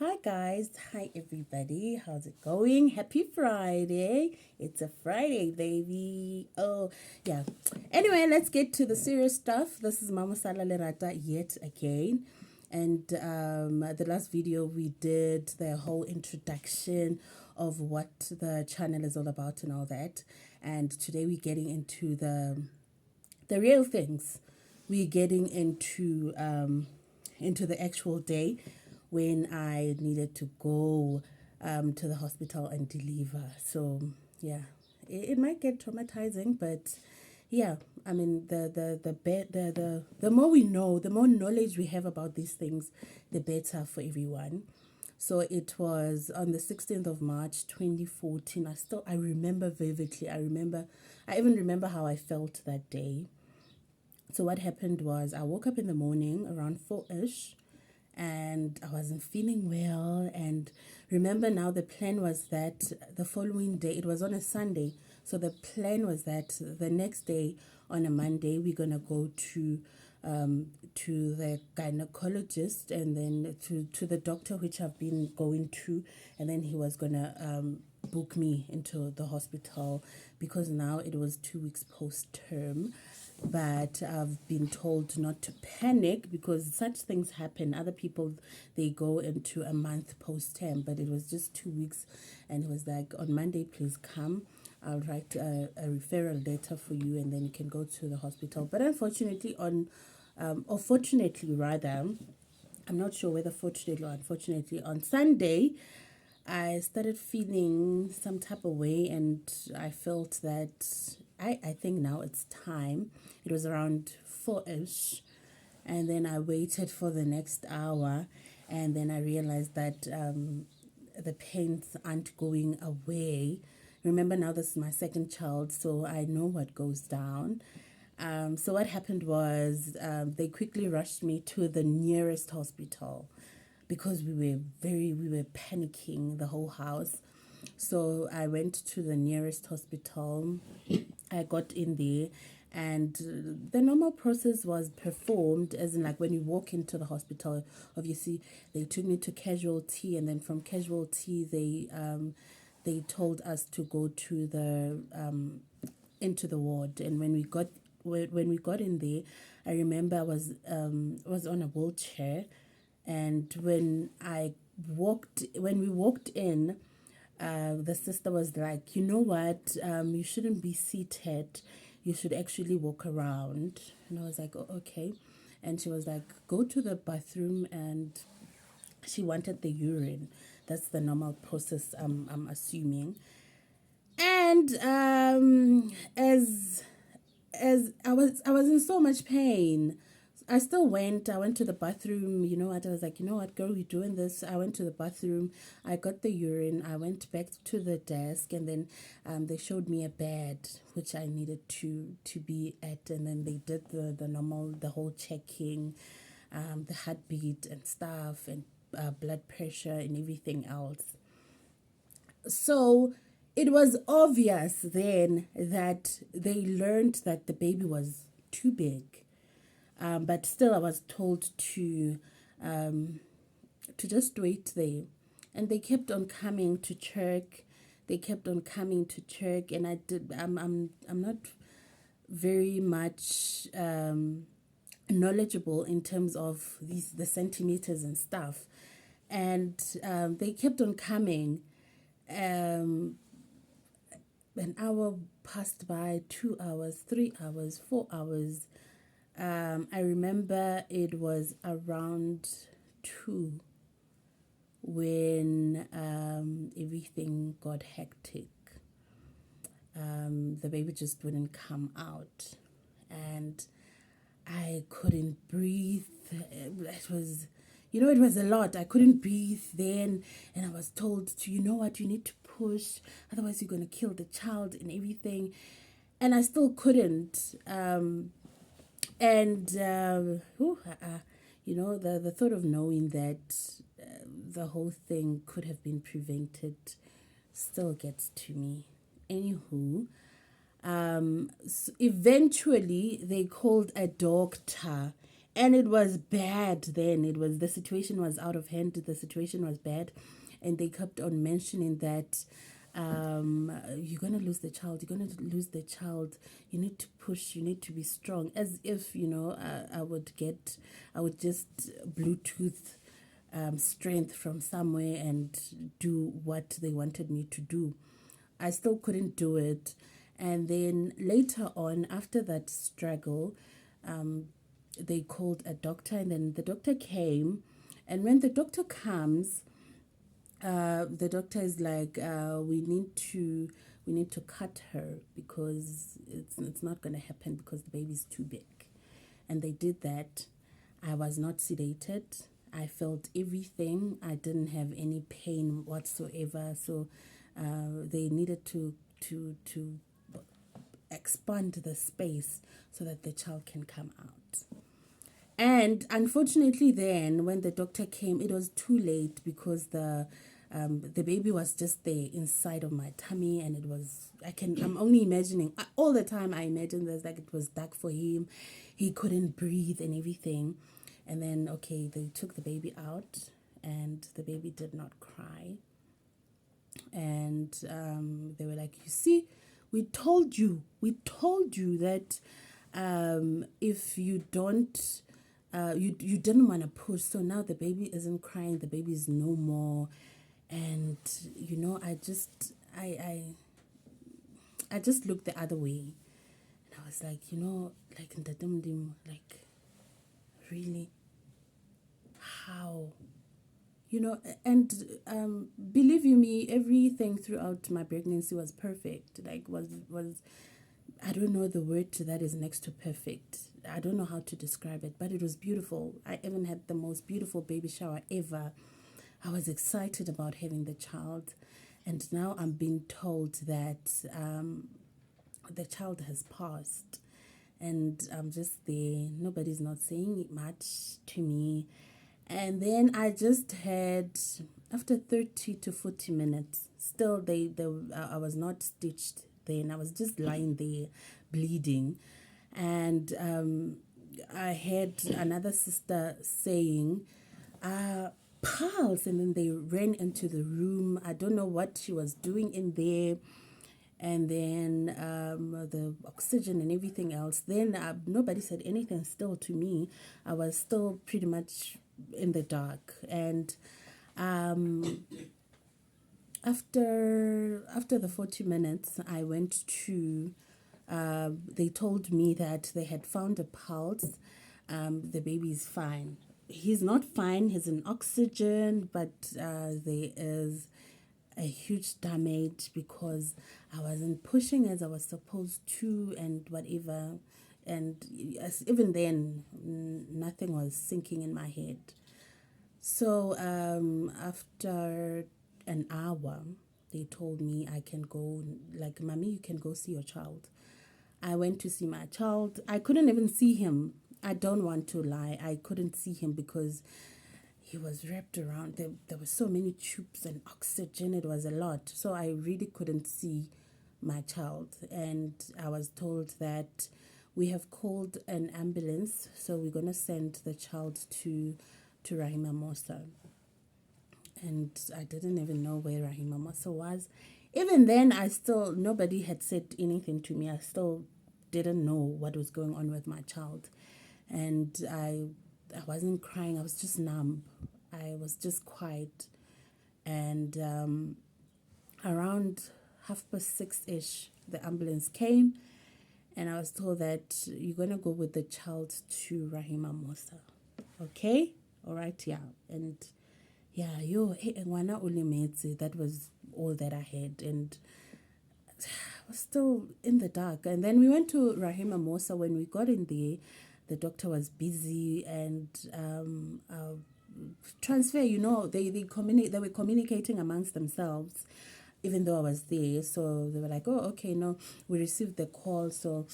Hi guys, hi everybody. How's it going? Happy Friday. It's a Friday, baby. Oh, yeah. Anyway, let's get to the serious stuff. This is Mama Sala Lerata yet again. And the last video we did the whole introduction of what the channel is all about and all that. And today we're getting into the real things. We're getting into the actual day when I needed to go to the hospital and deliver. So yeah, it might get traumatizing, but yeah, I mean the more we know, the more knowledge we have about these things, the better for everyone. So it was on the 16th of March 2014. I remember vividly. I even remember how I felt that day. So what happened was I woke up in the morning around 4ish and I wasn't feeling well. And remember now, the plan was that the following day, it was on a Sunday. So the plan was that the next day, on a Monday, we're gonna go to the gynecologist and then to the doctor, which I've been going to, and then he was gonna book me into the hospital because now it was 2 weeks post term. But I've been told not to panic because such things happen. Other people, they go into a month post term, but it was just 2 weeks. And it was like, on Monday, please come. I'll write a referral letter for you and then you can go to the hospital. But unfortunately, or fortunately rather, I'm not sure whether fortunately or unfortunately, on Sunday, I started feeling some type of way and I felt that I think now it's time. It was around 4ish. And then I waited for the next hour and then I realized that the pains aren't going away. Remember, now this is my second child, so I know what goes down. So what happened was they quickly rushed me to the nearest hospital because we were panicking the whole house. So I went to the nearest hospital. I got in there and the normal process was performed, as in like when you walk into the hospital. Obviously they took me to casualty, and then from casualty they told us to go to the into the ward. And when we got in there, I remember I was on a wheelchair, and when we walked in, the sister was like, you know what, you shouldn't be seated, you should actually walk around. And I was like, oh, okay. And she was like, go to the bathroom, and she wanted the urine. That's the normal process, I'm assuming. And as I was in so much pain. I went to the bathroom. You know what? I was like, you know what, girl, you're doing this. I went to the bathroom. I got the urine. I went back to the desk, and then they showed me a bed which I needed to be at, and then they did the normal, the whole checking, the heartbeat and stuff, and blood pressure and everything else. So it was obvious then that they learned that the baby was too big. But still, I was told to just wait there. And they kept on coming to church. They kept on coming to church, and I'm not very much knowledgeable in terms of the centimeters and stuff. And they kept on coming. Um, an hour passed by, 2 hours, 3 hours, 4 hours. I remember it was around 2 when everything got hectic. The baby just wouldn't come out, and I couldn't breathe. It was, it was a lot. I couldn't breathe then, and I was told to, you know what, you need to push, otherwise you're going to kill the child and everything. And I still couldn't. And the thought of knowing that the whole thing could have been prevented still gets to me. Anywho, eventually they called a doctor, And it was bad then. The situation was out of hand. The situation was bad. And they kept on mentioning that you're going to lose the child. You're going to lose the child. You need to push. You need to be strong. As if, I would just Bluetooth strength from somewhere and do what they wanted me to do. I still couldn't do it. And then later on, after that struggle, they called a doctor, and then the doctor came. And when the doctor comes, the doctor is like, we need to cut her because it's not going to happen because the baby's too big. And they did that. I was not sedated. I felt everything. I didn't have any pain whatsoever. So they needed to expand the space so that the child can come out. And unfortunately, then when the doctor came, it was too late because the baby was just there inside of my tummy, and I'm only imagining all the time. I imagine there's like it was dark for him, he couldn't breathe and everything. And then they took the baby out, and the baby did not cry. And they were like, you see, we told you that if you don't, you didn't want to push, so now the baby isn't crying, the baby is no more. And I just looked the other way, and I was like, like like, really, how? And believe you me, everything throughout my pregnancy was perfect. Like was I don't know the word that is next to perfect. I don't know how to describe it, but it was beautiful. I even had the most beautiful baby shower ever. I was excited about having the child, and now I'm being told that the child has passed, and I'm just there. Nobody's not saying much to me. And then I just had, after 30 to 40 minutes, still I was not stitched then. I was just lying there bleeding. And I had another sister saying, pulse. And then they ran into the room. I don't know what she was doing in there. And then the oxygen and everything else. Then nobody said anything still to me. I was still pretty much in the dark. And after the 40 minutes, I went to, they told me that they had found a pulse. The baby is fine. He's not fine, he's in oxygen, but there is a huge damage because I wasn't pushing as I was supposed to and whatever. And even then, nothing was sinking in my head. So after an hour, they told me I can go, like, Mommy, you can go see your child. I went to see my child. I couldn't even see him. I don't want to lie. I couldn't see him because he was wrapped around. There were so many tubes and oxygen. It was a lot. So I really couldn't see my child. And I was told that we have called an ambulance. So we're going to send the child to Rahima Mosa. And I didn't even know where Rahima Mosa was. Even then, nobody had said anything to me. I still didn't know what was going on with my child. And I wasn't crying. I was just numb. I was just quiet. And around 6:30-ish, the ambulance came. And I was told that you're going to go with the child to Rahima Mosa. Okay? All right, yeah. And yeah, that was all that I had. And I was still in the dark. And then we went to Rahima Mosa. When we got in there, the doctor was busy, and transfer, they were communicating amongst themselves, even though I was there. So they were like, oh, okay, no, we received the call. So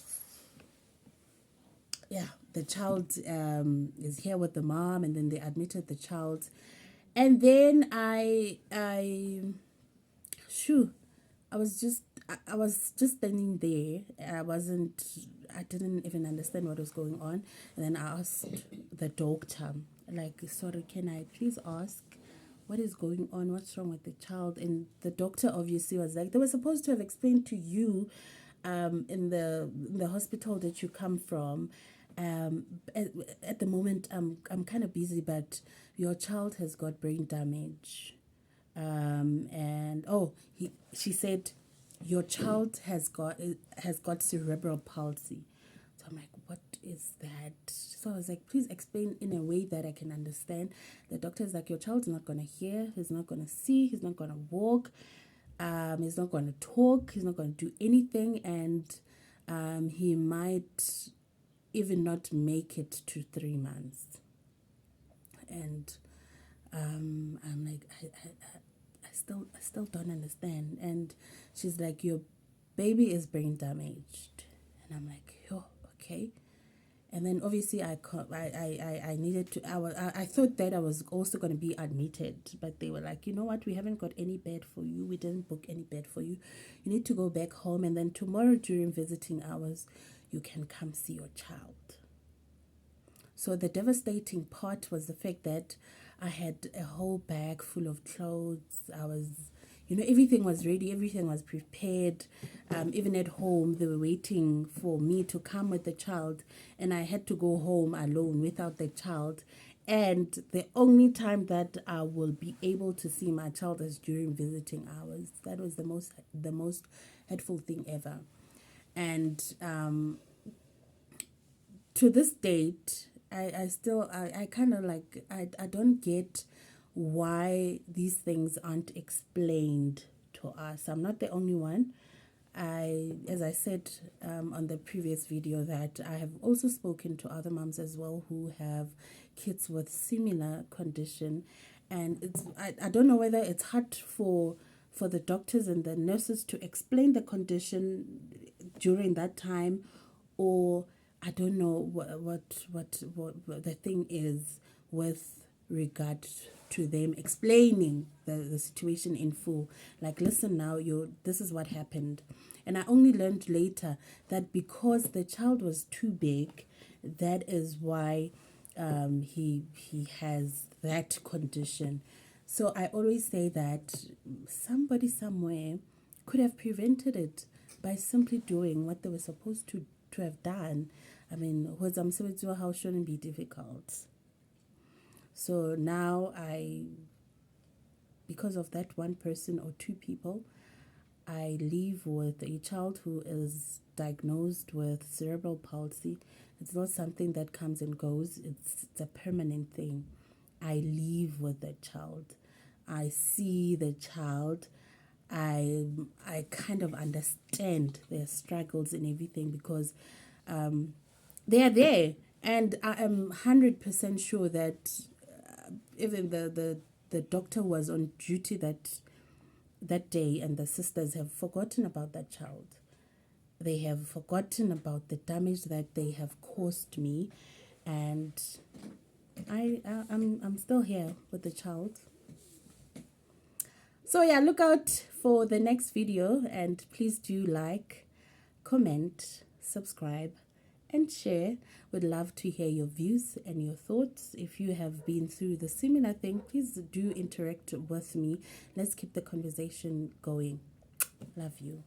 yeah, the child is here with the mom, and then they admitted the child. And then I I was just standing there. I didn't even understand what was going on. And then I asked the doctor, like, sorry, can I please ask what is going on? What's wrong with the child? And the doctor obviously was like, they were supposed to have explained to you in the hospital that you come from. At the moment, I'm kind of busy, but your child has got brain damage. And she said your child has got cerebral palsy. So I'm like, what is that? So I was like, please explain in a way that I can understand. The doctor is like, your child's not gonna hear, he's not gonna see, he's not gonna walk, he's not gonna talk, he's not gonna do anything, and he might even not make it to 3 months. And I'm like, I still don't understand. And she's like, your baby is brain damaged. And I'm like, oh, okay. And then obviously I needed to, I thought that I was also going to be admitted, but they were like, you know what, we haven't got any bed for you, we didn't book any bed for you, you need to go back home, and then tomorrow during visiting hours you can come see your child. So the devastating part was the fact that I had a whole bag full of clothes. I was, everything was ready, everything was prepared. Even at home, they were waiting for me to come with the child, and I had to go home alone without the child. And the only time that I will be able to see my child is during visiting hours. That was the most hurtful thing ever. And to this date, I kind of like, I don't get why these things aren't explained to us. I'm not the only one. As I said on the previous video, that I have also spoken to other moms as well who have kids with similar condition, and I don't know whether it's hard for the doctors and the nurses to explain the condition during that time, or I don't know what the thing is with regard to them explaining the situation in full. Like, listen now, this is what happened. And I only learned later that because the child was too big, that is why he has that condition. So I always say that somebody somewhere could have prevented it by simply doing what they were supposed to have done. I mean, how shouldn't be difficult. So now because of that one person or two people, I live with a child who is diagnosed with cerebral palsy. It's not something that comes and goes. It's a permanent thing. I live with the child. I see the child. I kind of understand their struggles and everything, because they are there, and I am 100% sure that even the doctor was on duty that day, and the sisters have forgotten about that child. They have forgotten about the damage that they have caused me, and I'm still here with the child. So yeah, look out for the next video, and please do like, comment, subscribe, and share. Would love to hear your views and your thoughts. If you have been through the similar thing, please do interact with me. Let's keep the conversation going. Love you.